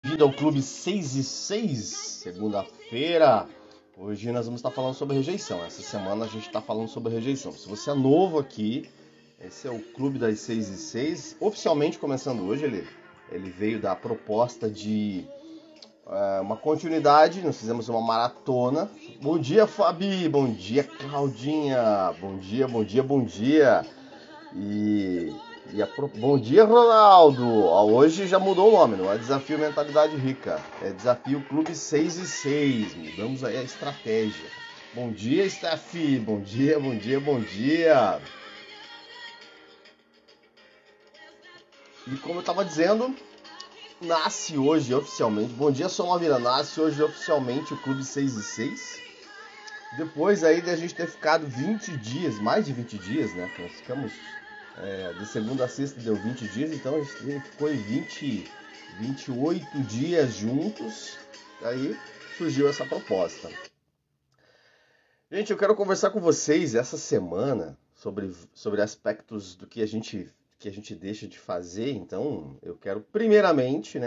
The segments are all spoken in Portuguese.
Bem-vindo ao Clube 6 e 6, segunda-feira. Hoje nós vamos estar falando sobre rejeição. Essa semana a gente está falando sobre rejeição. Se você é novo aqui, esse é o Clube das 6 e 6, oficialmente começando hoje. Ele veio da proposta de uma continuidade. Nós fizemos uma maratona. Bom dia, Fabi. Bom dia, Claudinha. Bom dia, bom dia, bom dia. E, Bom dia, Ronaldo! Hoje já mudou o nome, não é Desafio Mentalidade Rica, é Desafio Clube 6 e 6. Mudamos aí a estratégia. Bom dia, Steph! Bom dia, bom dia, bom dia! E como eu estava dizendo, nasce hoje oficialmente. Bom dia, Somavira. Nasce hoje oficialmente o Clube 6 e 6. Depois aí de a gente ter ficado 20 dias, mais de 20 dias, né? Nós ficamos de segunda a sexta deu 20 dias, então a gente ficou em 28 dias juntos. Aí surgiu essa proposta. Gente, eu quero conversar com vocês essa semana sobre aspectos do que a gente deixa de fazer. Então, eu quero primeiramente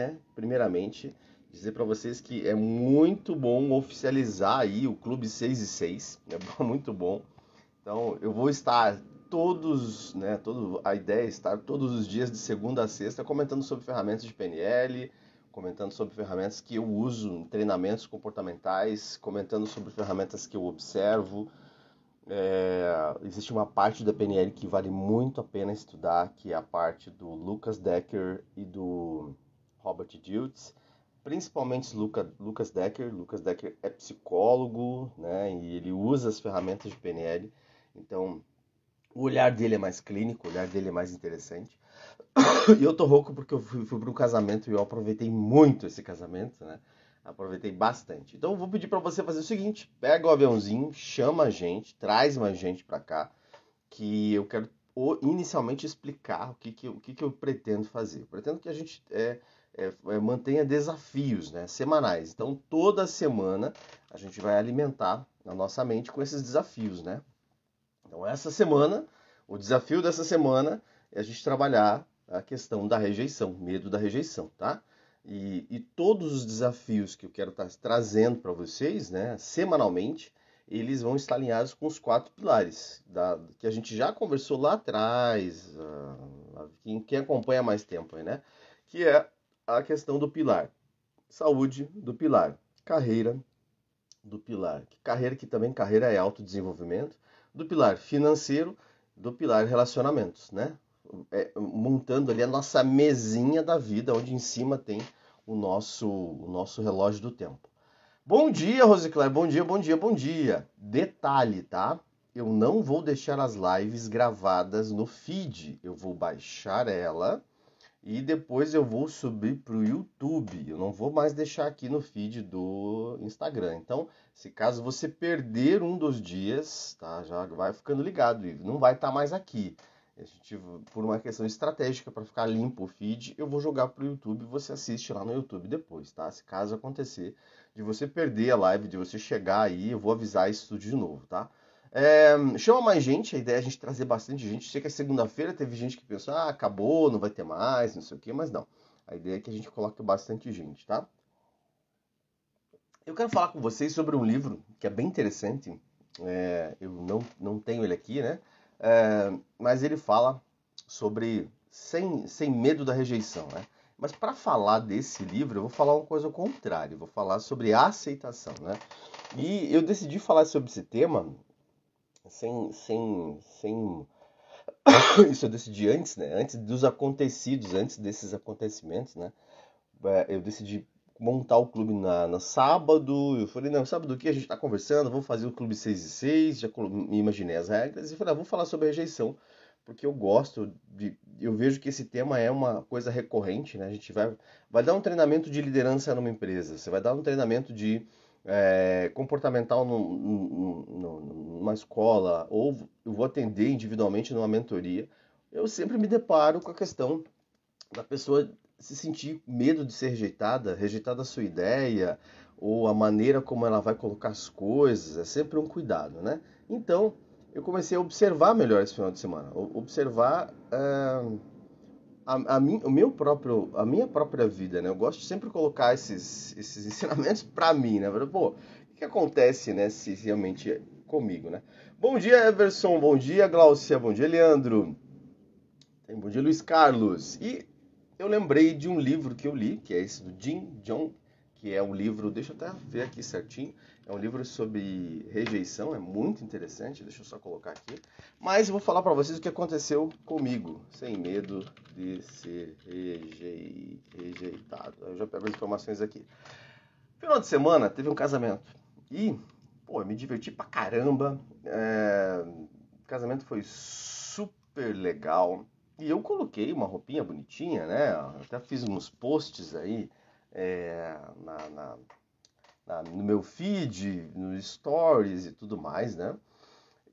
dizer para vocês que é muito bom oficializar aí o Clube 6 e 6. É muito bom. Então, eu vou estar a ideia é estar todos os dias de segunda a sexta comentando sobre ferramentas de PNL, comentando sobre ferramentas que eu uso em treinamentos comportamentais, comentando sobre ferramentas que eu observo. Existe uma parte da PNL que vale muito a pena estudar, que é a parte do Lucas Decker e do Robert Dilts, principalmente Lucas Decker. Lucas Decker é psicólogo, né, e ele usa as ferramentas de PNL. Então, o olhar dele é mais clínico, o olhar dele é mais interessante. E eu tô rouco porque eu fui para um casamento e eu aproveitei muito esse casamento, né? Aproveitei bastante. Então eu vou pedir para você fazer o seguinte: pega o aviãozinho, chama a gente, traz mais gente para cá, que eu quero inicialmente explicar o que eu pretendo fazer. Eu pretendo que a gente mantenha desafios, né, semanais. Então toda semana a gente vai alimentar a nossa mente com esses desafios, né? Então, essa semana, o desafio dessa semana é a gente trabalhar a questão da rejeição, medo da rejeição, tá? E todos os desafios que eu quero estar trazendo para vocês, né, semanalmente, eles vão estar alinhados com os 4 pilares que a gente já conversou lá atrás, quem acompanha mais tempo, né? Que é a questão do pilar saúde, do pilar carreira, do pilar carreira, que também carreira é autodesenvolvimento, do pilar financeiro, do pilar relacionamentos, né? Montando ali a nossa mesinha da vida, onde em cima tem o nosso relógio do tempo. Bom dia, Rosicléia, bom dia, bom dia, bom dia. Detalhe, tá? Eu não vou deixar as lives gravadas no feed, eu vou baixar ela e depois eu vou subir para o YouTube. Eu não vou mais deixar aqui no feed do Instagram. Então, se caso você perder um dos dias, tá? Já vai ficando ligado, Ivo. Não vai estar mais aqui. A gente, por uma questão estratégica para ficar limpo o feed, eu vou jogar para o YouTube e você assiste lá no YouTube depois, tá? Se caso acontecer de você perder a live, de você chegar aí, eu vou avisar isso tudo de novo, tá? Chama mais gente, a ideia é a gente trazer bastante gente. Sei que é segunda-feira, teve gente que pensou, acabou, não vai ter mais, não sei o quê, mas não. A ideia é que a gente coloque bastante gente, tá? Eu quero falar com vocês sobre um livro que é bem interessante. Eu não tenho ele aqui, né? Mas ele fala sobre sem medo da rejeição, né? Mas para falar desse livro, eu vou falar uma coisa ao contrário. Eu vou falar sobre aceitação, né? E eu decidi falar sobre esse tema sem isso eu decidi antes, né? Antes dos acontecidos, antes desses acontecimentos, né? Eu decidi montar o clube no sábado. Eu falei, não, sábado aqui a gente tá conversando, vamos fazer o clube 6 e 6. Já me imaginei as regras e falei, vamos falar sobre rejeição, porque eu gosto de. Eu vejo que esse tema é uma coisa recorrente, né? A gente vai dar um treinamento de liderança numa empresa, você vai dar um treinamento de comportamental numa escola, ou eu vou atender individualmente numa mentoria. Eu sempre me deparo com a questão da pessoa se sentir medo de ser rejeitada, rejeitada a sua ideia, ou a maneira como ela vai colocar as coisas, é sempre um cuidado, né? Então, eu comecei a observar melhor esse final de semana, observar a minha própria vida, né? Eu gosto de sempre colocar esses ensinamentos para mim, né? Pô, o que acontece, né, se realmente é comigo, né? Bom dia, Everson. Bom dia, Glaucia. Bom dia, Leandro. Bom dia, Luiz Carlos. E eu lembrei de um livro que eu li, que é esse do Jim Jong, que é um livro, deixa eu até ver aqui certinho, é um livro sobre rejeição, é muito interessante, deixa eu só colocar aqui. Mas eu vou falar para vocês o que aconteceu comigo, sem medo de ser rejeitado. Eu já pego as informações aqui. Final de semana teve um casamento e, pô, eu me diverti pra caramba. O casamento foi super legal. E eu coloquei uma roupinha bonitinha, né? Até fiz uns posts aí no meu feed, nos stories e tudo mais, né?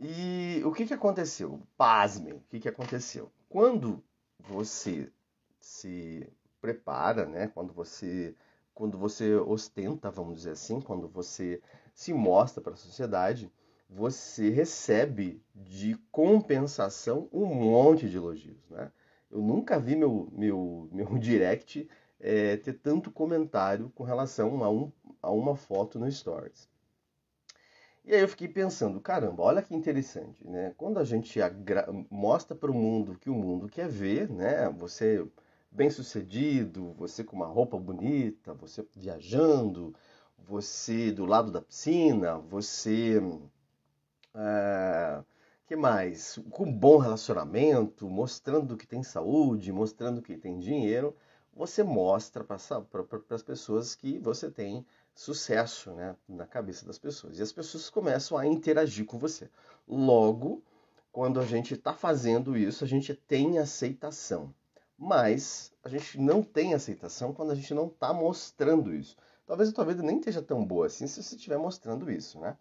E o que que aconteceu? Pasmem, o que que aconteceu? Quando você se prepara, né? Quando você ostenta, vamos dizer assim, quando você se mostra para a sociedade, você recebe de compensação um monte de elogios, né? Eu nunca vi meu direct ter tanto comentário com relação a uma foto no Stories. E aí eu fiquei pensando, caramba, olha que interessante, né? Quando a gente mostra para o mundo o que o mundo quer ver, né? Você bem-sucedido, você com uma roupa bonita, você viajando, você do lado da piscina, você que mais? Com um bom relacionamento, mostrando que tem saúde, mostrando que tem dinheiro, você mostra para as pessoas que você tem sucesso, né, na cabeça das pessoas. E as pessoas começam a interagir com você. Logo, quando a gente está fazendo isso, a gente tem aceitação. Mas a gente não tem aceitação quando a gente não está mostrando isso. Talvez a tua vida nem esteja tão boa assim se você estiver mostrando isso, né?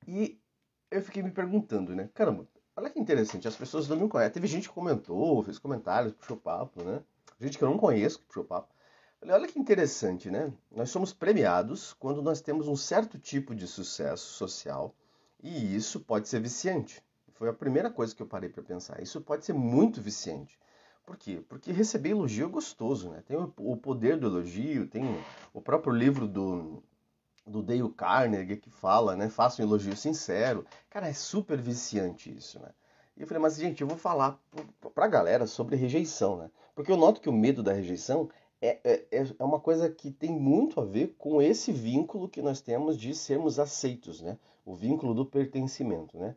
E eu fiquei me perguntando, né? Caramba, olha que interessante, as pessoas não me conhecem. Teve gente que comentou, fez comentários, puxou papo, né? Gente que eu não conheço que puxou papo. Falei, olha que interessante, né? Nós somos premiados quando nós temos um certo tipo de sucesso social e isso pode ser viciante. Foi a primeira coisa que eu parei para pensar. Isso pode ser muito viciante. Por quê? Porque receber elogio é gostoso, né? Tem o poder do elogio, tem o próprio livro do Dale Carnegie que fala, né? Faça um elogio sincero. Cara, é super viciante isso, né? E eu falei, mas gente, eu vou falar pra galera sobre rejeição, né? Porque eu noto que o medo da rejeição é uma coisa que tem muito a ver com esse vínculo que nós temos de sermos aceitos, né? O vínculo do pertencimento, né?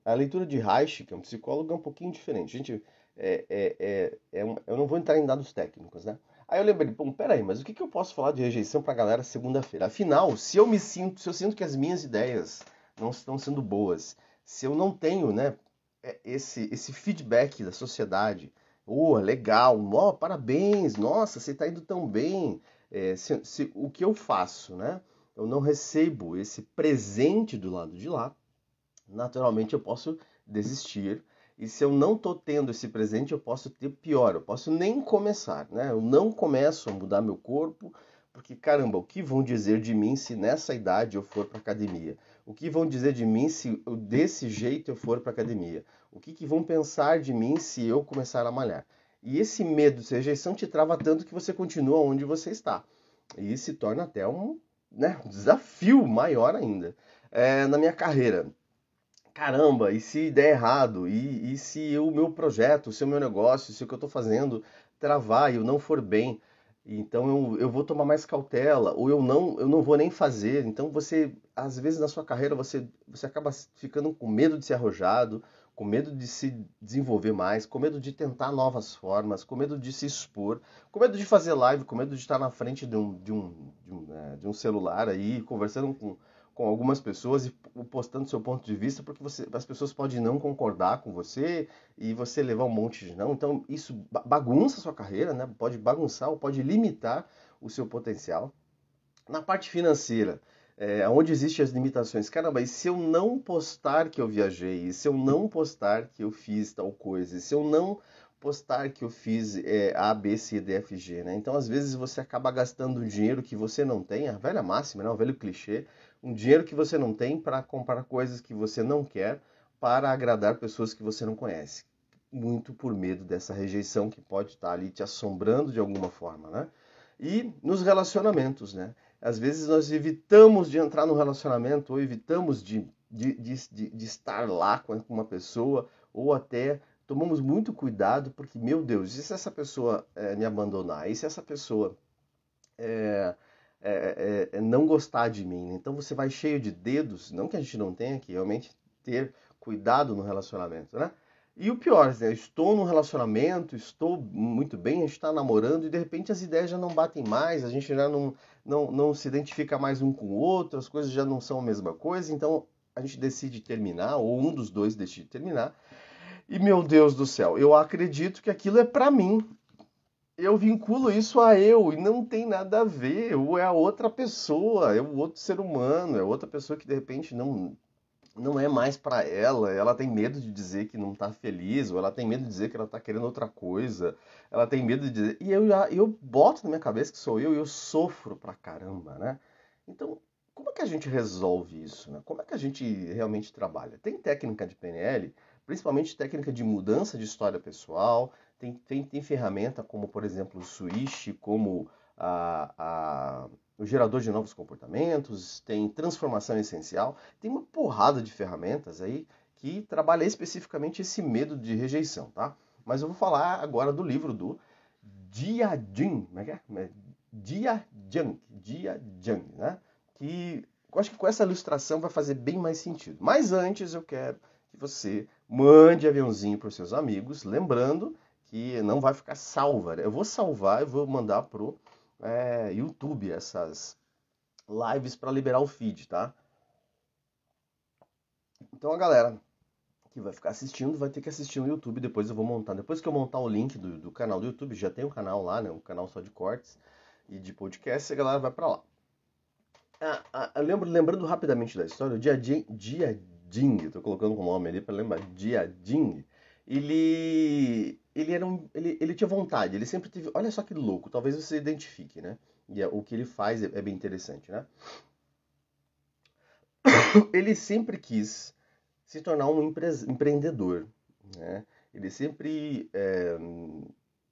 A leitura de Reich, que é um psicólogo, é um pouquinho diferente. Gente, eu não vou entrar em dados técnicos, né? Aí eu lembrei, bom, peraí, mas o que eu posso falar de rejeição pra galera segunda-feira? Afinal, se eu sinto que as minhas ideias não estão sendo boas, se eu não tenho, né, esse feedback da sociedade, legal, parabéns, nossa, você está indo tão bem, o que eu faço, né? Eu não recebo esse presente do lado de lá, naturalmente eu posso desistir. E se eu não estou tendo esse presente, eu posso ter pior, eu posso nem começar, né? Eu não começo a mudar meu corpo, porque caramba, o que vão dizer de mim se nessa idade eu for para academia? O que vão dizer de mim se eu, desse jeito eu for para academia? O que vão pensar de mim se eu começar a malhar? E esse medo de rejeição te trava tanto que você continua onde você está. E se torna até né, um desafio maior ainda. Na minha carreira, caramba, e se der errado? E se o meu projeto, se o meu negócio, se o que eu estou fazendo travar e eu não for bem? Então eu vou tomar mais cautela, ou eu não vou nem fazer. Então você, às vezes na sua carreira, você acaba ficando com medo de ser arrojado, com medo de se desenvolver mais, com medo de tentar novas formas, com medo de se expor, com medo de fazer live, com medo de estar na frente de um celular aí, conversando com algumas pessoas e postando seu ponto de vista, porque as pessoas podem não concordar com você e você levar um monte de não. Então, isso bagunça a sua carreira, né? Pode bagunçar ou pode limitar o seu potencial. Na parte financeira, onde existem as limitações, caramba, e se eu não postar que eu viajei, e se eu não postar que eu fiz tal coisa, e se eu não postar que eu fiz A, B, C, D, F, G, né? Então, às vezes, você acaba gastando dinheiro que você não tem, a velha máxima, né? O velho clichê, um dinheiro que você não tem para comprar coisas que você não quer para agradar pessoas que você não conhece. muito por medo dessa rejeição que pode estar ali te assombrando de alguma forma, né? E nos relacionamentos, né? Às vezes nós evitamos de entrar no relacionamento ou evitamos de estar lá com uma pessoa ou até tomamos muito cuidado porque, meu Deus, e se essa pessoa me abandonar? E se essa pessoa é, não gostar de mim? Então você vai cheio de dedos, não que a gente não tenha que realmente ter cuidado no relacionamento, né? E o pior, né? Eu estou num relacionamento, estou muito bem, a gente está namorando e de repente as ideias já não batem mais, a gente já não se identifica mais um com o outro, as coisas já não são a mesma coisa, então a gente decide terminar, ou um dos dois decide terminar. E meu Deus do céu, eu acredito que aquilo é pra mim. Eu vinculo isso a eu e não tem nada a ver. Ou é a outra pessoa, é o outro ser humano, é outra pessoa que de repente não é mais pra ela. Ela tem medo de dizer que não tá feliz, ou ela tem medo de dizer que ela tá querendo outra coisa. Ela tem medo de dizer. E eu boto na minha cabeça que sou eu e eu sofro pra caramba, né? Então, como é que a gente resolve isso, né? Como é que a gente realmente trabalha? Tem técnica de PNL, principalmente técnica de mudança de história pessoal, tem ferramenta como, por exemplo, o Switch, como o gerador de novos comportamentos, tem transformação essencial, tem uma porrada de ferramentas aí que trabalha especificamente esse medo de rejeição, tá? Mas eu vou falar agora do livro do Jia Jin, como é que é? Jia Jin, né? Que eu acho que com essa ilustração vai fazer bem mais sentido. Mas antes eu quero que você mande aviãozinho para os seus amigos, lembrando que não vai ficar salva, né? Eu vou salvar e vou mandar pro YouTube essas lives para liberar o feed, tá? Então a galera que vai ficar assistindo vai ter que assistir no YouTube, depois eu vou montar. Depois que eu montar o link do canal do YouTube, já tem um canal lá, né? Um canal só de cortes e de podcast, a galera vai para lá. Lembrando rapidamente da história, o Jia Jing, eu tô colocando um nome ali para lembrar, Jia Jing, ele tinha vontade, ele sempre teve, olha só que louco, talvez você identifique, né? E o que ele faz é bem interessante, né? Ele sempre quis se tornar um empreendedor, né? Ele sempre,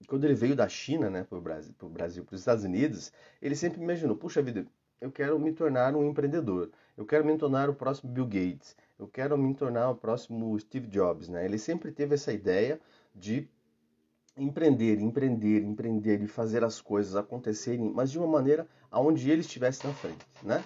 quando ele veio da China, né, para o Brasil, para os Estados Unidos, ele sempre imaginou, puxa vida, eu quero me tornar um empreendedor, eu quero me tornar o próximo Bill Gates, eu quero me tornar o próximo Steve Jobs, né? Ele sempre teve essa ideia de empreender e fazer as coisas acontecerem, mas de uma maneira aonde ele estivesse na frente, né?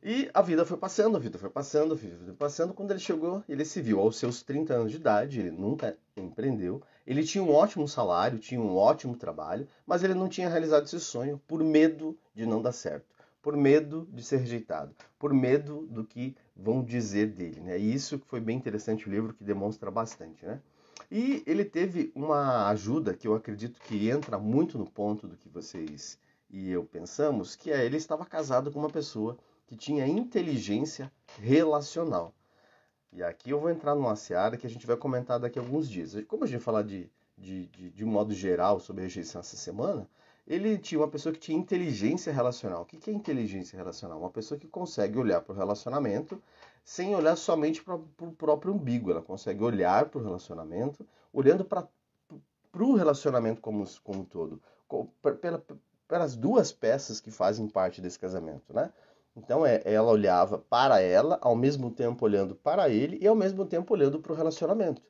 E a vida foi passando, a vida foi passando, a vida foi passando. Quando ele chegou, ele se viu aos seus 30 anos de idade, ele nunca empreendeu. Ele tinha um ótimo salário, tinha um ótimo trabalho, mas ele não tinha realizado esse sonho por medo de não dar certo, por medo de ser rejeitado, por medo do que vão dizer dele, né? E isso foi bem interessante o livro, que demonstra bastante, né? E ele teve uma ajuda que eu acredito que entra muito no ponto do que vocês e eu pensamos, que é ele estava casado com uma pessoa que tinha inteligência relacional. E aqui eu vou entrar numa seara que a gente vai comentar daqui a alguns dias. Como a gente vai falar de um modo geral sobre rejeição essa semana, ele tinha uma pessoa que tinha inteligência relacional. O que é inteligência relacional? Uma pessoa que consegue olhar para o relacionamento sem olhar somente para o próprio umbigo. Ela consegue olhar para o relacionamento, olhando para o relacionamento como um todo, pelas duas peças que fazem parte desse casamento, né? Então ela olhava para ela, ao mesmo tempo olhando para ele e ao mesmo tempo olhando para o relacionamento.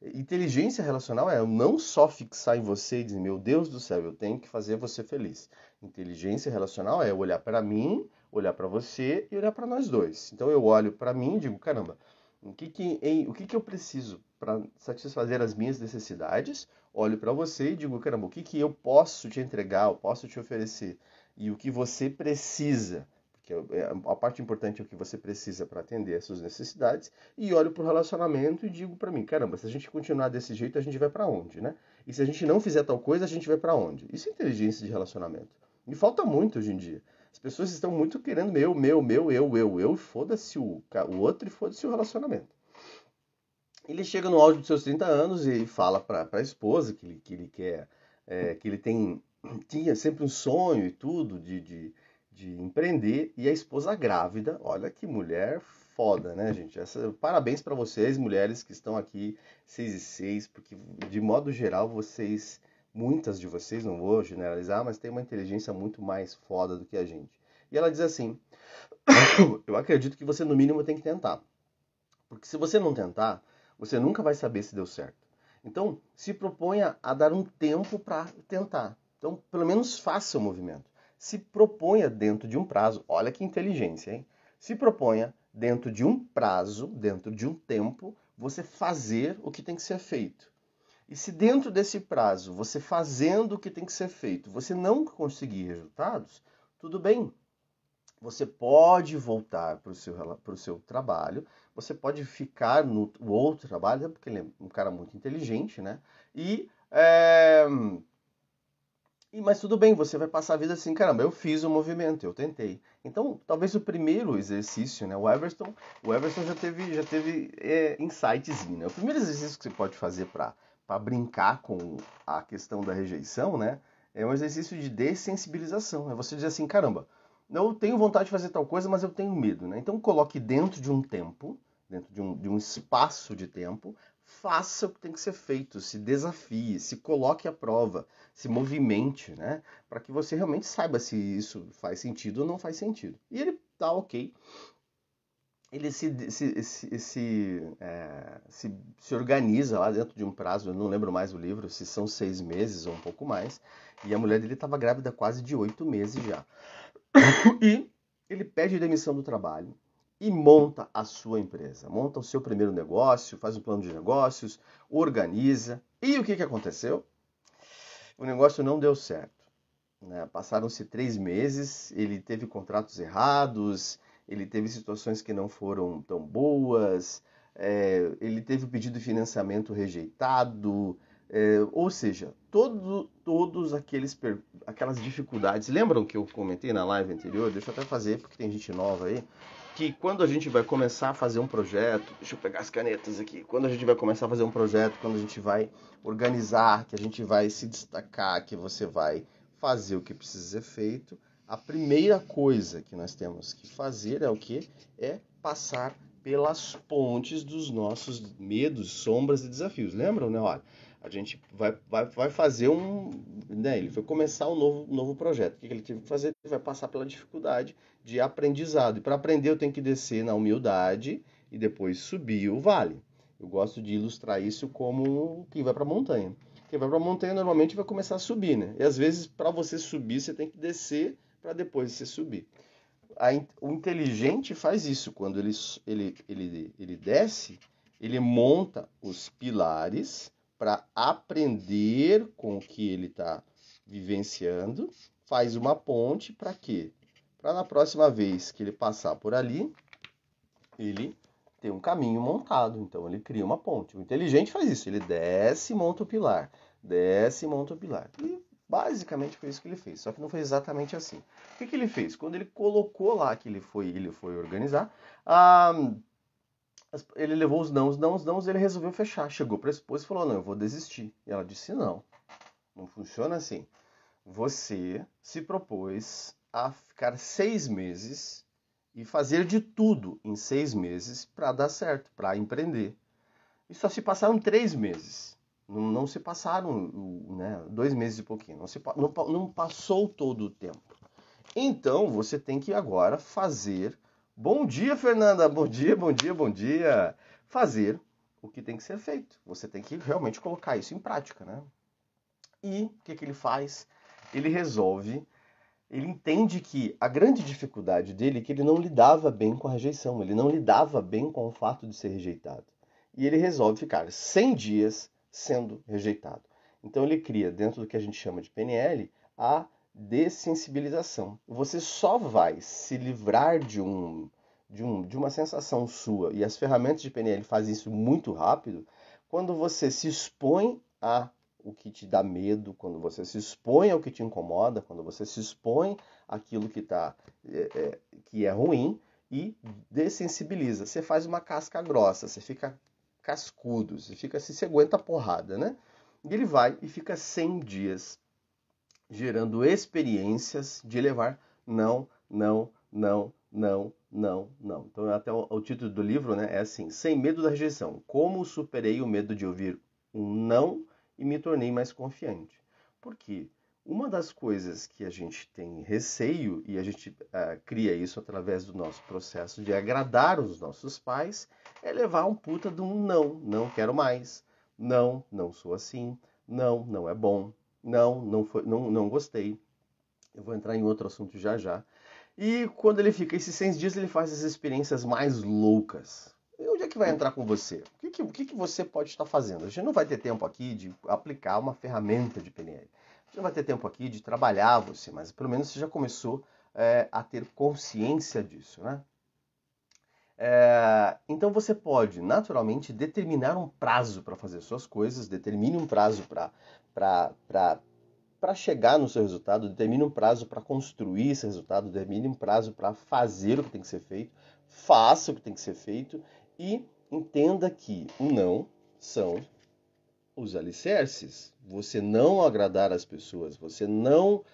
Inteligência relacional é eu não só fixar em você e dizer, meu Deus do céu, eu tenho que fazer você feliz. Inteligência relacional é eu olhar para mim, olhar para você e olhar para nós dois. Então eu olho para mim e digo, caramba, o que eu preciso para satisfazer as minhas necessidades? Olho para você e digo, caramba, o que eu posso te entregar, eu posso te oferecer? E o que você precisa? Porque a parte importante é o que você precisa para atender as suas necessidades. E olho para o relacionamento e digo para mim, caramba, se a gente continuar desse jeito, a gente vai para onde, né? E se a gente não fizer tal coisa, a gente vai para onde? Isso é inteligência de relacionamento. E falta muito hoje em dia. As pessoas estão muito querendo eu, foda-se o outro e foda-se o relacionamento. Ele chega no auge dos seus 30 anos e fala para a esposa que ele quer, que ele tinha sempre um sonho e tudo de empreender, e a esposa grávida, olha que mulher foda, né, gente? Parabéns para vocês, mulheres que estão aqui, 6 e 6, porque de modo geral vocês, muitas de vocês, não vou generalizar, mas tem uma inteligência muito mais foda do que a gente. E ela diz assim: eu acredito que você no mínimo tem que tentar. Porque se você não tentar, você nunca vai saber se deu certo. Então, se proponha a dar um tempo para tentar. Então, pelo menos faça o movimento. Se proponha dentro de um prazo. Olha que inteligência, hein? Se proponha dentro de um prazo, dentro de um tempo, você fazer o que tem que ser feito. E se dentro desse prazo, você fazendo o que tem que ser feito, você não conseguir resultados, tudo bem. Você pode voltar para o seu trabalho, você pode ficar no outro trabalho, porque ele é um cara muito inteligente, né? Mas tudo bem, você vai passar a vida assim, caramba, eu fiz o movimento, eu tentei. Então, talvez o primeiro exercício, né? O Everton já teve insightzinho, né? O primeiro exercício que você pode fazer para brincar com a questão da rejeição, né? É um exercício de dessensibilização. É você dizer assim, caramba, eu tenho vontade de fazer tal coisa, mas eu tenho medo, né? Então coloque dentro de um tempo, dentro de um espaço de tempo, faça o que tem que ser feito, se desafie, se coloque à prova, se movimente, né? Para que você realmente saiba se isso faz sentido ou não faz sentido. E ele tá ok. Ele se organiza lá dentro de um prazo, eu não lembro mais o livro, se são 6 meses ou um pouco mais, e a mulher dele estava grávida quase de 8 meses já. E ele pede demissão do trabalho e monta a sua empresa. Monta o seu primeiro negócio, faz um plano de negócios, organiza. E o que aconteceu? O negócio não deu certo, né? Passaram-se 3 meses, ele teve contratos errados, ele teve situações que não foram tão boas, ele teve o pedido de financiamento rejeitado, ou seja, todos aquelas dificuldades. Lembram que eu comentei na live anterior? Deixa eu até fazer, porque tem gente nova aí. Que quando a gente vai começar a fazer um projeto, deixa eu pegar as canetas aqui, quando a gente vai começar a fazer um projeto, quando a gente vai organizar, que a gente vai se destacar, que você vai fazer o que precisa ser feito, a primeira coisa que nós temos que fazer é o quê? É passar pelas pontes dos nossos medos, sombras e desafios. Lembram, né? Olha, a gente vai fazer né, ele foi começar um novo projeto. O que ele teve que fazer? Ele vai passar pela dificuldade de aprendizado. E para aprender eu tenho que descer na humildade e depois subir o vale. Eu gosto de ilustrar isso como quem vai para a montanha. Quem vai para a montanha normalmente vai começar a subir, né? E às vezes para você subir você tem que descer para depois você subir. O inteligente faz isso. Quando ele desce, ele monta os pilares para aprender com o que ele está vivenciando, faz uma ponte para quê? Para na próxima vez que ele passar por ali, ele ter um caminho montado. Então ele cria uma ponte. O inteligente faz isso, ele desce e monta o pilar. Desce e monta o pilar. E basicamente foi isso que ele fez, só que não foi exatamente assim. O que ele fez? Quando ele colocou lá que ele foi organizar, ele levou os nãos, ele resolveu fechar. Chegou para a esposa e falou, não, eu vou desistir. E ela disse, não funciona assim. Você se propôs a ficar 6 meses e fazer de tudo em 6 meses para dar certo, para empreender. E só se passaram 3 meses. Não se passaram, né, 2 meses e pouquinho. Não passou todo o tempo. Então, você tem que agora fazer... Bom dia, Fernanda! Bom dia, bom dia, bom dia! Fazer o que tem que ser feito. Você tem que realmente colocar isso em prática, né? E o que ele faz? Ele entende que a grande dificuldade dele é que ele não lidava bem com a rejeição, ele não lidava bem com o fato de ser rejeitado. E ele resolve ficar 100 dias sendo rejeitado. Então ele cria, dentro do que a gente chama de PNL, a dessensibilização. Você só vai se livrar de uma sensação sua, e as ferramentas de PNL fazem isso muito rápido, quando você se expõe a o que te dá medo, quando você se expõe ao que te incomoda, quando você se expõe àquilo que é ruim e dessensibiliza. Você faz uma casca grossa, você fica cascudo, você aguenta a porrada, né? E ele vai e fica 100 dias gerando experiências de levar não, não, não, não, não, não. Então, até o título do livro, né, é assim: Sem medo da rejeição. Como superei o medo de ouvir um não e me tornei mais confiante. Por quê? Uma das coisas que a gente tem receio, e a gente cria isso através do nosso processo de agradar os nossos pais, é levar um puta de um não, não quero mais, não, não sou assim, não, não é bom, não, não foi, não, não gostei. Eu vou entrar em outro assunto já já. E quando ele fica esses 100 dias, ele faz as experiências mais loucas. E onde é que vai entrar com você? O que você pode estar fazendo? A gente não vai ter tempo aqui de aplicar uma ferramenta de PNL. A gente não vai ter tempo aqui de trabalhar você, mas pelo menos você já começou a ter consciência disso, né? Então você pode, naturalmente, determinar um prazo para fazer suas coisas, determine um prazo para chegar no seu resultado, determine um prazo para construir esse resultado, determine um prazo para fazer o que tem que ser feito, faça o que tem que ser feito e entenda que o não são os alicerces. Você não agradar as pessoas, você não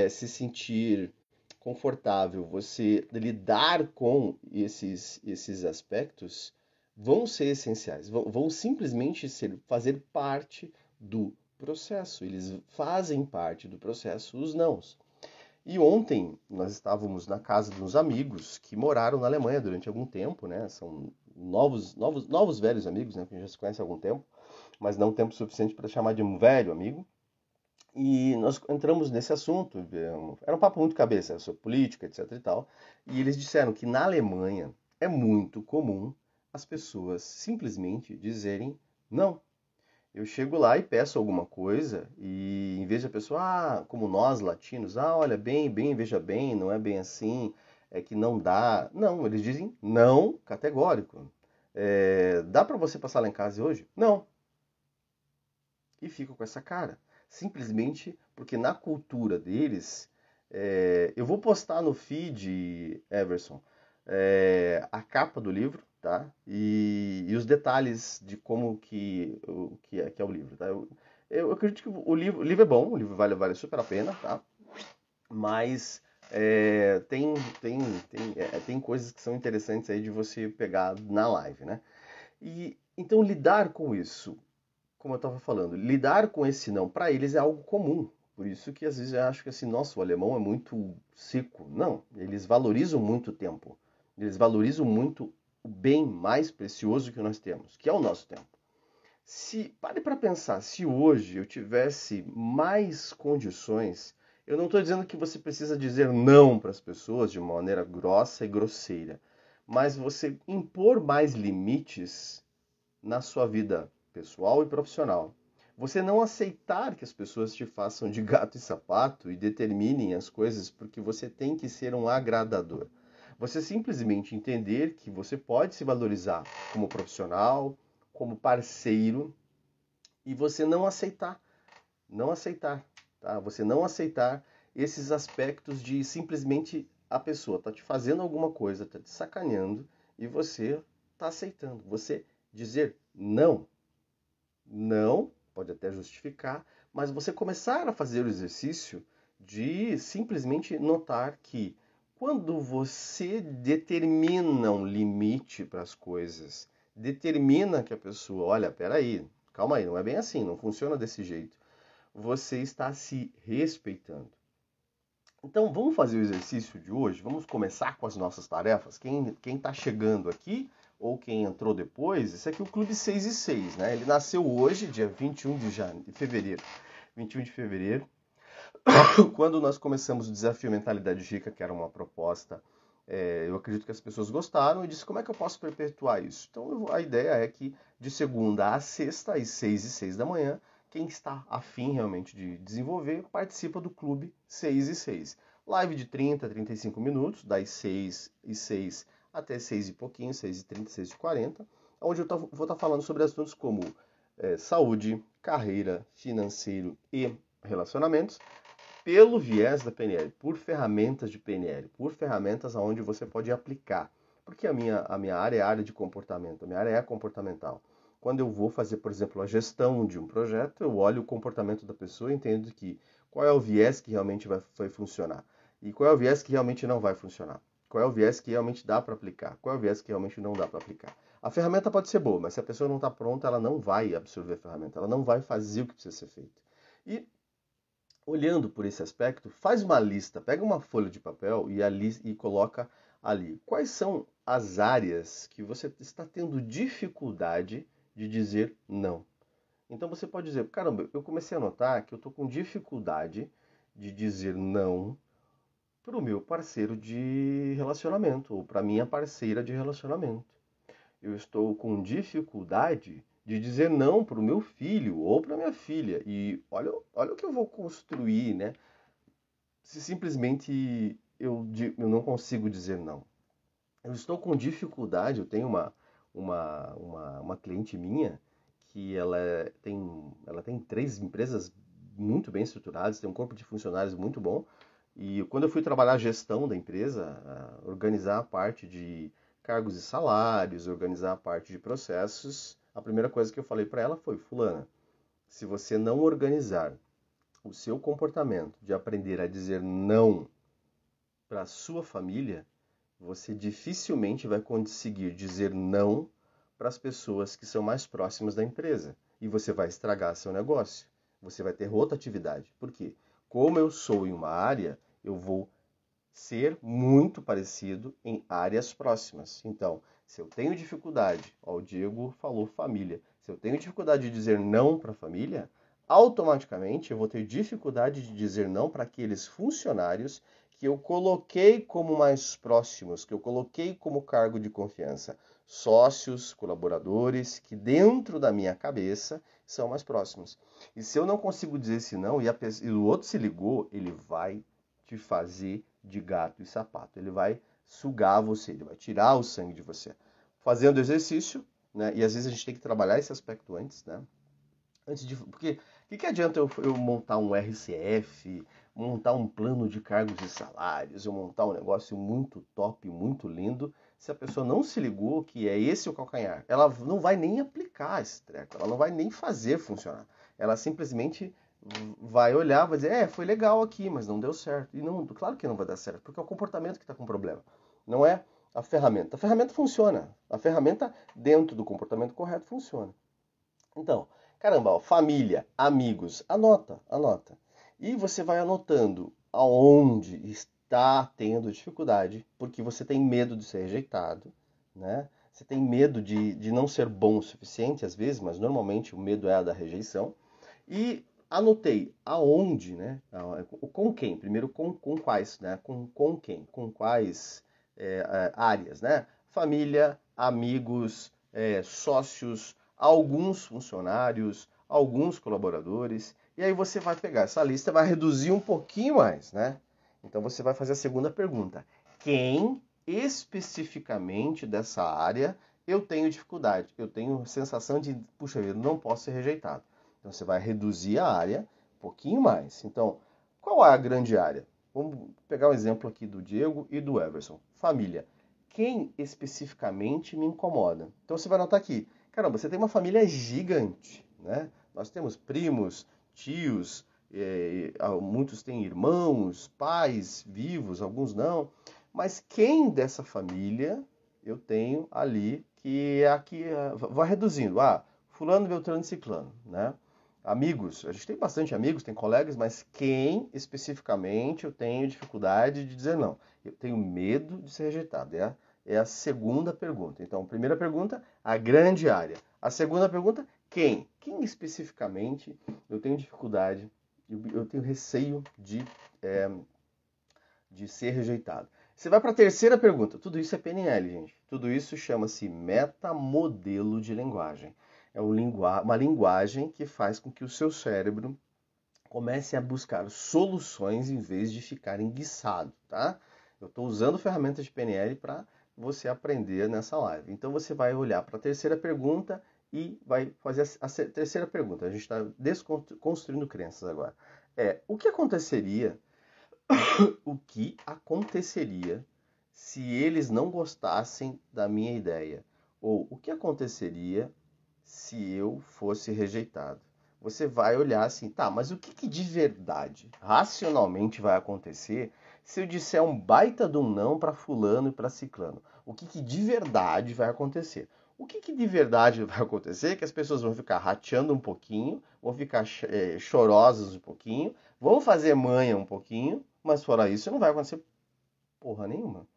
se sentir confortável, você lidar com esses aspectos vão ser essenciais, vão simplesmente fazer parte do processo. Eles fazem parte do processo, os nãos. E ontem nós estávamos na casa de uns amigos que moraram na Alemanha durante algum tempo, né? São novos velhos amigos, né? Que a gente já se conhece há algum tempo, mas não tempo suficiente para chamar de um velho amigo. E nós entramos nesse assunto, era um papo muito cabeça, sobre política, etc e tal. E eles disseram que na Alemanha é muito comum as pessoas simplesmente dizerem não. Eu chego lá e peço alguma coisa e em vez de a pessoa, como nós latinos, olha, bem, veja bem, não é bem assim, é que não dá. Não, eles dizem não categórico. Dá para você passar lá em casa hoje? Não. E ficam com essa cara. Simplesmente porque na cultura deles, eu vou postar no feed, Everson, a capa do livro, tá? E os detalhes de como que é o livro, tá? Eu acredito que o livro é bom, o livro vale super a pena, tá? Mas tem coisas que são interessantes aí de você pegar na live, né? E então lidar com isso, como eu estava falando, lidar com esse não para eles é algo comum. Por isso que às vezes eu acho que assim, nossa, o alemão é muito seco. Não, eles valorizam muito o tempo. Eles valorizam muito o bem mais precioso que nós temos, que é o nosso tempo. Se pare para pensar, se hoje eu tivesse mais condições, eu não estou dizendo que você precisa dizer não para as pessoas de uma maneira grossa e grosseira, mas você impor mais limites na sua vida pessoal e profissional. Você não aceitar que as pessoas te façam de gato e sapato e determinem as coisas porque você tem que ser um agradador. Você simplesmente entender que você pode se valorizar como profissional, como parceiro e você não aceitar, tá? Você não aceitar esses aspectos de simplesmente a pessoa tá te fazendo alguma coisa, tá te sacaneando e você tá aceitando. Você dizer não, não, pode até justificar, mas você começar a fazer o exercício de simplesmente notar que quando você determina um limite para as coisas, determina que a pessoa, olha, peraí, calma aí, não é bem assim, não funciona desse jeito, você está se respeitando. Então vamos fazer o exercício de hoje, vamos começar com as nossas tarefas. Quem está chegando aqui ou quem entrou depois, esse aqui é o Clube 6 e 6, né? Ele nasceu hoje, dia 21 de fevereiro. 21 de fevereiro, quando nós começamos o desafio Mentalidade Rica, que era uma proposta, eu acredito que as pessoas gostaram e disse como é que eu posso perpetuar isso. Então a ideia é que de segunda a sexta, às 6 e 6 da manhã, quem está afim realmente de desenvolver, participa do Clube 6 e 6. Live de 30 a 35 minutos, das 6 e 6 até 6 e pouquinho, 6 e 30, 6 e 40, onde eu vou estar falando sobre assuntos como saúde, carreira, financeiro e relacionamentos, pelo viés da PNL, por ferramentas de PNL, por ferramentas aonde você pode aplicar. Porque a minha área é a área de comportamento, a minha área é comportamental. Quando eu vou fazer, por exemplo, a gestão de um projeto, eu olho o comportamento da pessoa e entendo que qual é o viés que realmente vai funcionar e qual é o viés que realmente não vai funcionar. Qual é o viés que realmente dá para aplicar? Qual é o viés que realmente não dá para aplicar? A ferramenta pode ser boa, mas se a pessoa não está pronta, ela não vai absorver a ferramenta, ela não vai fazer o que precisa ser feito. E olhando por esse aspecto, faz uma lista, pega uma folha de papel e coloca ali quais são as áreas que você está tendo dificuldade de dizer não. Então você pode dizer, caramba, eu comecei a notar que eu estou com dificuldade de dizer não para o meu parceiro de relacionamento ou para minha parceira de relacionamento. Eu estou com dificuldade de dizer não para o meu filho ou para minha filha. E olha o que eu vou construir, né? Se simplesmente eu não consigo dizer não. Eu estou com dificuldade, eu tenho uma cliente minha que ela tem 3 empresas muito bem estruturadas, tem um corpo de funcionários muito bom. E quando eu fui trabalhar a gestão da empresa, organizar a parte de cargos e salários, organizar a parte de processos, a primeira coisa que eu falei para ela foi: Fulana, se você não organizar o seu comportamento de aprender a dizer não para a sua família, você dificilmente vai conseguir dizer não para as pessoas que são mais próximas da empresa. E você vai estragar seu negócio. Você vai ter rotatividade. Por quê? Como eu sou em uma área, eu vou ser muito parecido em áreas próximas. Então, se eu tenho dificuldade, ó, o Diego falou família, se eu tenho dificuldade de dizer não para a família, automaticamente eu vou ter dificuldade de dizer não para aqueles funcionários que eu coloquei como mais próximos, que eu coloquei como cargo de confiança, sócios, colaboradores, que dentro da minha cabeça são mais próximos. E se eu não consigo dizer esse não e o outro se ligou, ele vai te fazer de gato e sapato. Ele vai sugar você, ele vai tirar o sangue de você. Fazendo exercício, né? E às vezes a gente tem que trabalhar esse aspecto antes, né? Porque o que adianta eu montar um RCF, montar um plano de cargos e salários, eu montar um negócio muito top, muito lindo, se a pessoa não se ligou que é esse o calcanhar? Ela não vai nem aplicar esse treco, ela não vai nem fazer funcionar. Ela simplesmente vai olhar, vai dizer, foi legal aqui, mas não deu certo. E não, claro que não vai dar certo, porque é o comportamento que está com problema. Não é a ferramenta. A ferramenta funciona. A ferramenta, dentro do comportamento correto, funciona. Então, caramba, ó, família, amigos, anota. E você vai anotando aonde está tendo dificuldade, porque você tem medo de ser rejeitado, né? Você tem medo de não ser bom o suficiente, às vezes, mas normalmente o medo é a da rejeição. E anotei aonde, né? Com quem? Primeiro com quais, né? Com quem? Com quais áreas, né? Família, amigos, sócios, alguns funcionários, alguns colaboradores. E aí você vai pegar essa lista e vai reduzir um pouquinho mais, né? Então você vai fazer a segunda pergunta. Quem especificamente dessa área eu tenho dificuldade? Eu tenho sensação de, puxa vida, não posso ser rejeitado. Então você vai reduzir a área um pouquinho mais. Então, qual é a grande área? Vamos pegar o exemplo aqui do Diego e do Everson. Família. Quem especificamente me incomoda? Então você vai notar aqui, caramba, você tem uma família gigante, né? Nós temos primos, tios, muitos têm irmãos, pais vivos, alguns não. Mas quem dessa família eu tenho ali que é aqui, vai reduzindo. Fulano, Beltrano e Ciclano, né? Amigos, a gente tem bastante amigos, tem colegas, mas quem especificamente eu tenho dificuldade de dizer não? Eu tenho medo de ser rejeitado. É a segunda pergunta. Então, a primeira pergunta, a grande área. A segunda pergunta, quem? Quem especificamente eu tenho dificuldade, eu tenho receio de ser rejeitado? Você vai para a terceira pergunta. Tudo isso é PNL, gente. Tudo isso chama-se metamodelo de linguagem. É uma linguagem que faz com que o seu cérebro comece a buscar soluções em vez de ficar enguiçado, tá? Eu estou usando ferramentas de PNL para você aprender nessa live. Então você vai olhar para a terceira pergunta e vai fazer a terceira pergunta. A gente está desconstruindo crenças agora. O que aconteceria se eles não gostassem da minha ideia? Ou o que aconteceria se eu fosse rejeitado? você vai olhar assim, tá, mas o que de verdade, racionalmente vai acontecer se eu disser um baita de um não para fulano e para ciclano? O que de verdade vai acontecer? O que de verdade vai acontecer é que as pessoas vão ficar rateando um pouquinho, vão ficar chorosas um pouquinho, vão fazer manha um pouquinho, mas fora isso não vai acontecer porra nenhuma.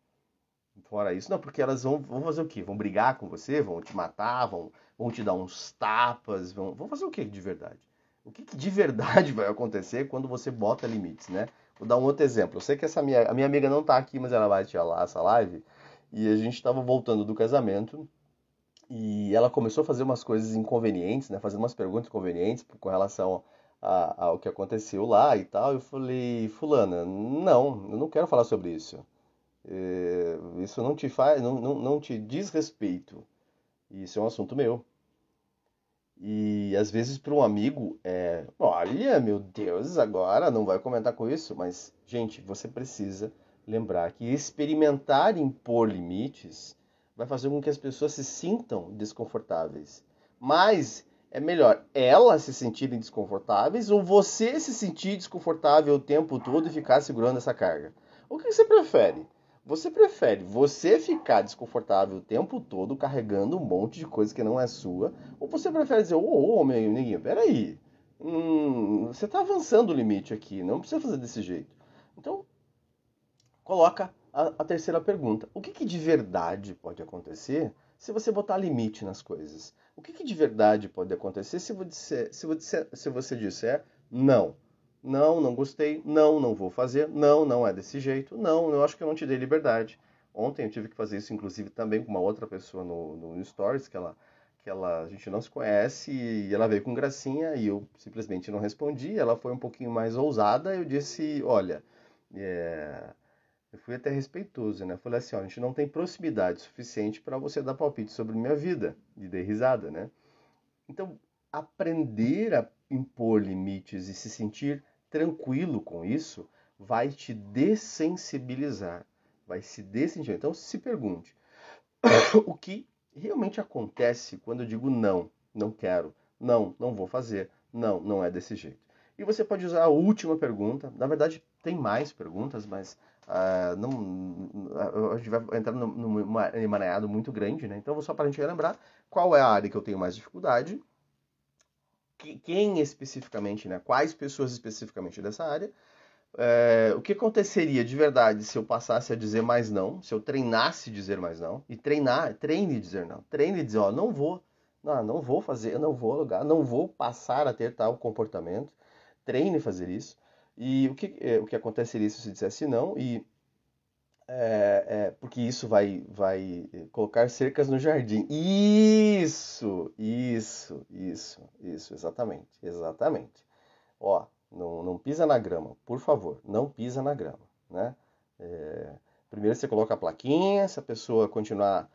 Fora isso, não, porque elas vão fazer o quê? Vão brigar com você? Vão te matar? Vão te dar uns tapas? Vão fazer o quê de verdade? O que de verdade vai acontecer quando você bota limites, né? Vou dar um outro exemplo. Eu sei que a minha amiga não tá aqui, mas ela vai assistir essa live. E a gente estava voltando do casamento e ela começou a fazer umas coisas inconvenientes, né? Fazendo umas perguntas inconvenientes com relação ao que aconteceu lá e tal. Eu falei, fulana, não, eu não quero falar sobre isso. Isso não te faz, não te diz respeito. Isso é um assunto meu. E às vezes para um amigo olha, meu Deus, agora não vai comentar com isso, mas gente, você precisa lembrar que experimentar impor limites vai fazer com que as pessoas se sintam desconfortáveis. Mas é melhor elas se sentirem desconfortáveis ou você se sentir desconfortável o tempo todo e ficar segurando essa carga. O que você prefere? Você prefere você ficar desconfortável o tempo todo carregando um monte de coisa que não é sua, ou você prefere dizer, meu amiguinho, peraí, você está avançando o limite aqui, não precisa fazer desse jeito. Então, coloca a terceira pergunta. O que de verdade pode acontecer se você botar limite nas coisas? O que de verdade pode acontecer se você disser não? Não, não gostei. Não, não vou fazer. Não, não é desse jeito. Não, eu acho que eu não te dei liberdade. Ontem eu tive que fazer isso, inclusive, também com uma outra pessoa no Stories, a gente não se conhece, e ela veio com gracinha e eu simplesmente não respondi. Ela foi um pouquinho mais ousada. Eu disse, olha, eu fui até respeitoso, né? Falei assim, ó, a gente não tem proximidade suficiente para você dar palpite sobre minha vida. E dei risada, né? Então, aprender a impor limites e se sentir tranquilo com isso vai te dessensibilizar, vai se dessensibilizar. Então, se pergunte, o que realmente acontece quando eu digo não, não quero, não, não vou fazer, não, não é desse jeito. E você pode usar a última pergunta. Na verdade, tem mais perguntas, mas a gente vai entrar num emaranhado muito grande, né? Então, só para a gente relembrar qual é a área que eu tenho mais dificuldade, quem especificamente, né? Quais pessoas especificamente dessa área. O que aconteceria de verdade se eu passasse a dizer mais não, se eu treinasse dizer mais não, e treine dizer não, treine dizer, ó, não vou fazer, não vou alugar, não vou passar a ter tal comportamento, treine fazer isso. E o que aconteceria se você dissesse não, porque isso vai colocar cercas no jardim. Isso, exatamente, exatamente. Ó, não pisa na grama, por favor, não pisa na grama, né? Primeiro você coloca a plaquinha, se a pessoa continuar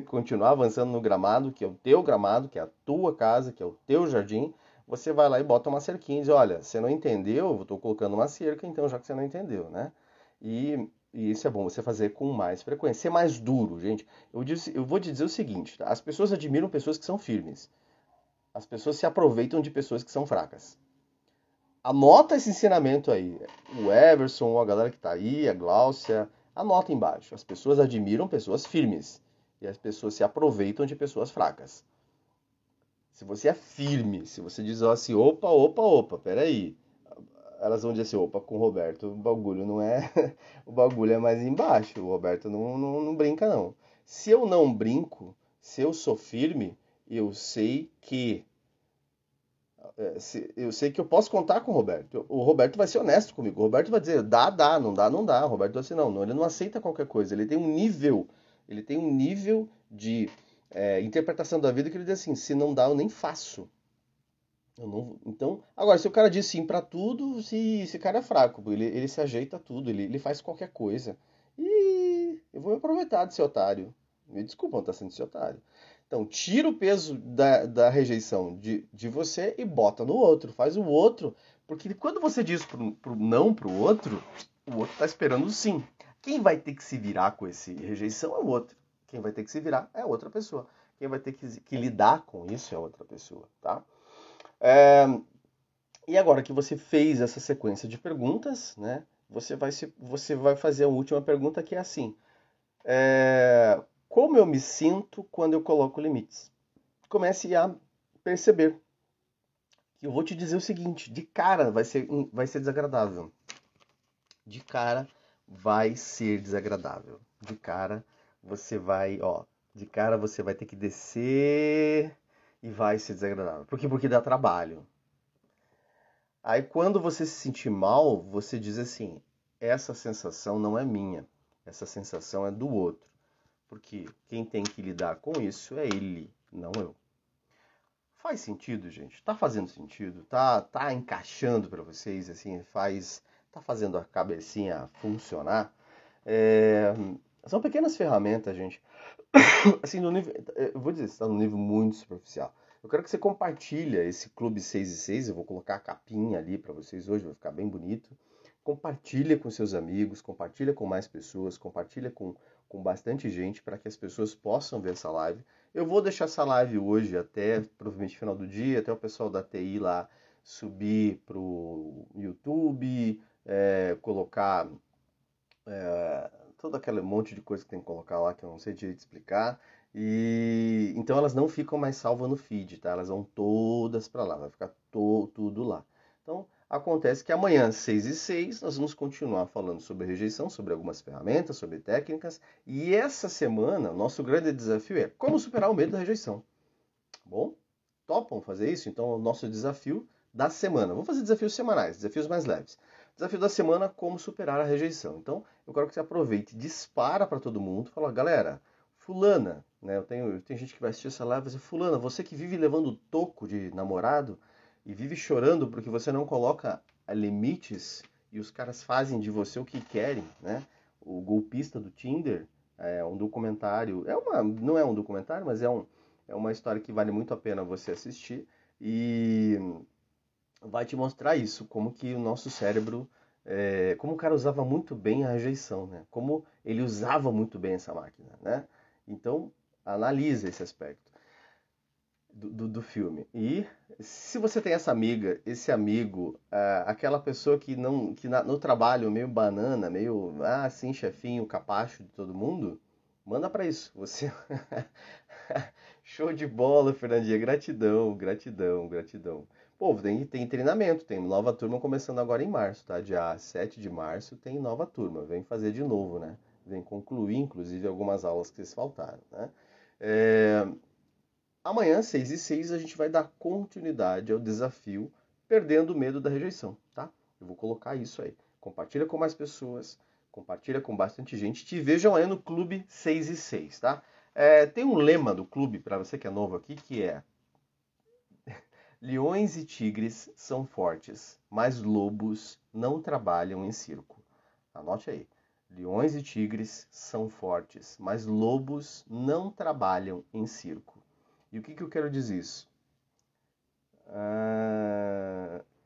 continuar avançando no gramado, que é o teu gramado, que é a tua casa, que é o teu jardim, você vai lá e bota uma cerquinha e diz, olha, você não entendeu, eu estou colocando uma cerca, então já que você não entendeu, né? E isso é bom você fazer com mais frequência, ser mais duro, gente. Eu vou te dizer o seguinte, tá? As pessoas admiram pessoas que são firmes. As pessoas se aproveitam de pessoas que são fracas. Anota esse ensinamento aí. O Everson, a galera que tá aí, a Gláucia, anota embaixo. As pessoas admiram pessoas firmes. E as pessoas se aproveitam de pessoas fracas. Se você é firme, se você diz assim, opa, peraí. Elas vão dizer assim, opa, com o Roberto o bagulho não é... o bagulho é mais embaixo. O Roberto não brinca, não. Se eu não brinco, se eu sou firme, eu sei que eu sei que eu posso contar com o Roberto. O Roberto vai ser honesto comigo. O Roberto vai dizer, dá, não dá, não dá. O Roberto vai dizer, não, ele não aceita qualquer coisa. Ele tem um nível de interpretação da vida que ele diz assim, se não dá, eu nem faço. Eu não, então, agora, se o cara diz sim pra tudo, se esse cara é fraco, ele se ajeita tudo, ele faz qualquer coisa. E eu vou me aproveitar de ser otário. Me desculpa, não tá sendo esse otário. Então, tira o peso da rejeição de você e bota no outro. Faz o outro. Porque quando você diz pro não pro outro, o outro tá esperando o sim. Quem vai ter que se virar com esse rejeição é o outro. Quem vai ter que se virar é outra pessoa. Quem vai ter que lidar com isso é outra pessoa, tá? E agora que você fez essa sequência de perguntas, né? Você vai fazer a última pergunta que é assim: como eu me sinto quando eu coloco limites? Comece a perceber que eu vou te dizer o seguinte: de cara vai ser desagradável. De cara vai ser desagradável. De cara você vai, ó, de cara você vai ter que descer e vai ser desagradável. Por quê? Porque dá trabalho. Aí quando você se sentir mal, você diz assim: essa sensação não é minha, essa sensação é do outro. Porque quem tem que lidar com isso é ele, não eu. Faz sentido, gente? Tá fazendo sentido? Tá encaixando para vocês assim, tá fazendo a cabecinha funcionar? É, são pequenas ferramentas, gente. Assim, no nível, eu vou dizer, está num nível muito superficial. Eu quero que você compartilhe esse Clube 6 e 6. Eu vou colocar a capinha ali para vocês hoje, vai ficar bem bonito. Compartilha com seus amigos, compartilha com mais pessoas, compartilha com bastante gente para que as pessoas possam ver essa live. Eu vou deixar essa live hoje até provavelmente final do dia, até o pessoal da TI lá subir pro YouTube, colocar todo aquele monte de coisa que tem que colocar lá que eu não sei direito explicar. E então elas não ficam mais salvas no feed, tá? Elas vão todas para lá, vai ficar tudo lá. Então acontece que amanhã, 6 e 6, nós vamos continuar falando sobre rejeição, sobre algumas ferramentas, sobre técnicas. E essa semana, nosso grande desafio é como superar o medo da rejeição. Tá bom? Topam fazer isso? Então, o nosso desafio da semana. Vamos fazer desafios semanais, desafios mais leves. Desafio da semana, como superar a rejeição. Então, eu quero que você aproveite, dispara para todo mundo, fala, galera, fulana, né? Tem gente que vai assistir essa live e vai dizer, fulana, você que vive levando toco de namorado e vive chorando porque você não coloca limites e os caras fazem de você o que querem, né? O golpista do Tinder é um documentário, não é um documentário, mas é uma história que vale muito a pena você assistir e vai te mostrar isso, como que o nosso cérebro, como o cara usava muito bem a rejeição, né? Como ele usava muito bem essa máquina, né? Então, analisa esse aspecto do filme. E se você tem essa amiga, esse amigo, aquela pessoa que não, no trabalho meio banana, meio, assim, chefinho, capacho de todo mundo, manda pra isso. Você show de bola, Fernandinha. Gratidão, gratidão, gratidão. Pô, tem treinamento, tem nova turma começando agora em março, tá? Dia 7 de março tem nova turma. Vem fazer de novo, né? Vem concluir, inclusive, algumas aulas que faltaram, né? É, Amanhã, 6 e 6, a gente vai dar continuidade ao desafio Perdendo o Medo da Rejeição, tá? Eu vou colocar isso aí. Compartilha com mais pessoas, compartilha com bastante gente. Te vejam aí no Clube 6 e 6, tá? Tem um lema do clube, para você que é novo aqui, que é: leões e tigres são fortes, mas lobos não trabalham em circo. Anote aí. Leões e tigres são fortes, mas lobos não trabalham em circo. E o que eu quero dizer isso?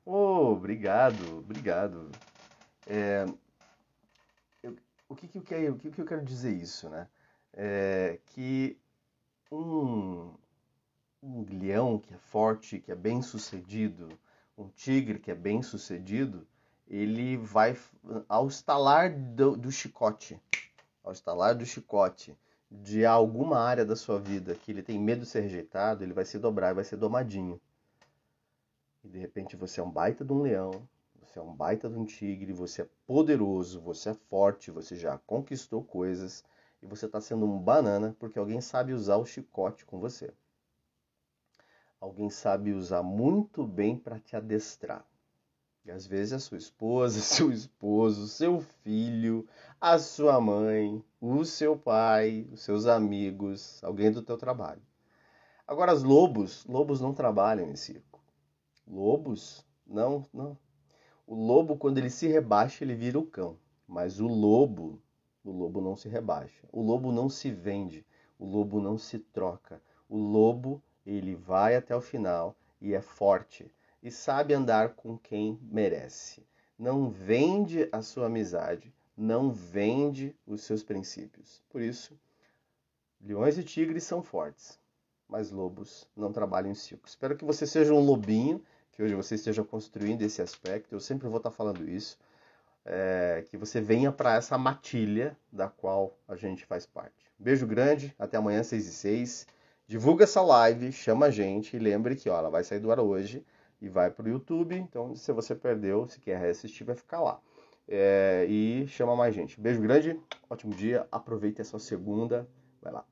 Obrigado, obrigado. O que eu quero dizer isso, né? Que um, um leão que é forte, que é bem sucedido, um tigre que é bem sucedido, ele vai ao estalar do chicote, ao estalar do chicote de alguma área da sua vida que ele tem medo de ser rejeitado, ele vai se dobrar e vai ser domadinho. E de repente você é um baita de um leão, você é um baita de um tigre, você é poderoso, você é forte, você já conquistou coisas e você está sendo um banana porque alguém sabe usar o chicote com você. Alguém sabe usar muito bem para te adestrar. E às vezes a sua esposa, seu esposo, seu filho, a sua mãe, o seu pai, os seus amigos, alguém do teu trabalho. Agora, lobos não trabalham em circo. Lobos, não. O lobo, quando ele se rebaixa, ele vira o cão. Mas o lobo não se rebaixa. O lobo não se vende. O lobo não se troca. O lobo, ele vai até o final e é forte. E sabe andar com quem merece. Não vende a sua amizade. Não vende os seus princípios. Por isso, leões e tigres são fortes. mas lobos não trabalham em circo. Espero que você seja um lobinho, que hoje você esteja construindo esse aspecto. Eu sempre vou estar falando isso. Que você venha para essa matilha da qual a gente faz parte. Beijo grande, até amanhã, 6h06. Divulga essa live, chama a gente e lembre que ela vai sair do ar hoje e vai para o YouTube. Então, se você perdeu, se quer reassistir, vai ficar lá. E chama mais gente. Beijo grande, ótimo dia, aproveite essa segunda. Vai lá.